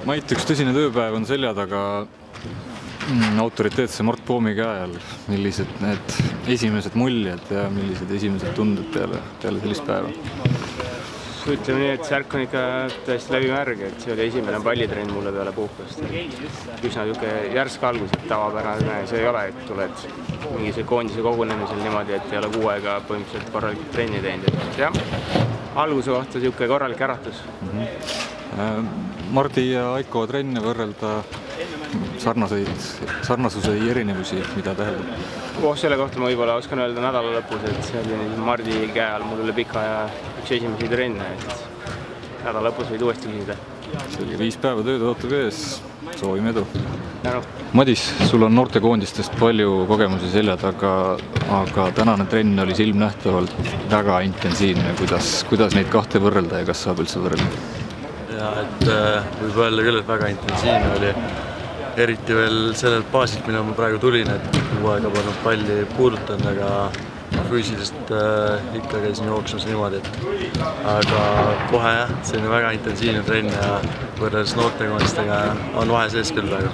Mait, üks tõsine tööpäev on selja taga autoriteetse Mart Poomi käe all. Millised need esimesed muljed ja millised esimesed tunded peale sellist päeva? Ütleme nii, et särk on ikka täiesti läbimärg, et see oli esimene pallitrenn mulle peale puhkust. Üsna järsk algus, et tavapärane see ei ole, et tuled mingi koondise kogunemisel niimoodi, et ei ole kuu aega põhimõtteliselt korralikult trenni teinud. Jah, alguse kohta niisugune korralik äratus. Mardi ja Aiko trenne võrrelda sarnasuse erinevusi, mida tähendab? Selle kohta ma võib-olla oskan öelda nädala lõpus, et see oli Mardi käe all mul üle pika ja üks esimesi trenne, et nädala lõpus võid uuesti küsida. Selge, 5 päeva tööd ootab ees, soovime edu. Tänu. Madis, sul on noortekoondistest palju kogemusi selja taga, aga tänane trenn oli silmnähtavalt väga intensiivne. Kuidas neid kahte võrrelda ja kas saab üldse võrrelda? Ja, et võib öelda küll, et väga intensiivne oli. Eriti veel sellelt baasilt, mida ma praegu tulin, et kuu aega polnud palli puudutanud, aga füüsilist ikka käisin jooksmas niimoodi, aga kohe jah, selline väga intensiivne trenn ja võrreldes noortekoondistega on vahe sees küll praegu.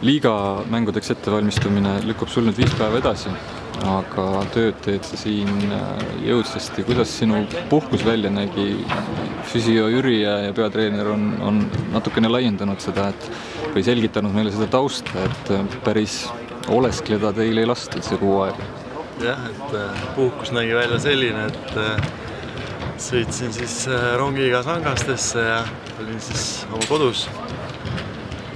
Liiga mängudeks ettevalmistumine lükkub sul nüüd 5 päeva edasi, aga tööd teed sa siin jõudsasti. Kuidas sinu puhkus välja nägi? Füsio Jüri ja peatreener on natukene laiendanud seda, või selgitanud meile seda tausta, et päris oleskleda teil ei lastud see kuu aega. Jah, et puhkus nägi välja selline, et sõitsin siis rongiga Sangastesse ja olin siis oma kodus.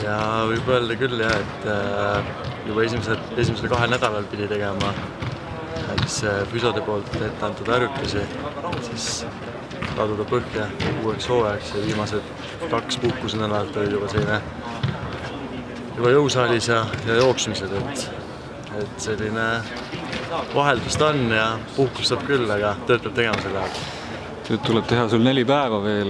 Ja võib öelda küll, jah, et juba esimesel 2 nädalal pidi tegema füsiode poolt ette antud harjutusi, siis laduda põhja uueks hooajaks ja viimased 2 puhkuse nädalat olid juba selline jõusaalis ja jooksmised, et selline vaheldust on ja puhkus saab küll, aga tööd peab tegema selle ajal. Nüüd tuleb teha sul 4 päeva veel,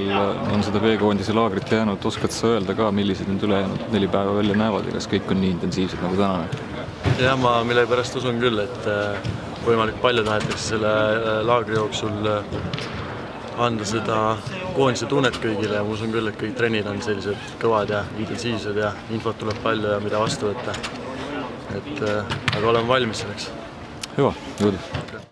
on seda B-koondise laagrit jäänud. Oskad sa öelda ka, millised need ülejäänud 4 päeva välja näevad ja kas kõik on nii intensiivsed nagu tänane? Jah, ma mille pärast usun küll, et võimalik palju tahetakse selle laagri jooksul anda seda koondise tunnet kõigile ja ma usun küll, et kõik trennid on sellised kõvad ja intensiivsed ja infot tuleb palju ja mida vastu võtta. Aga olen valmis selleks. Hüva, jõudu!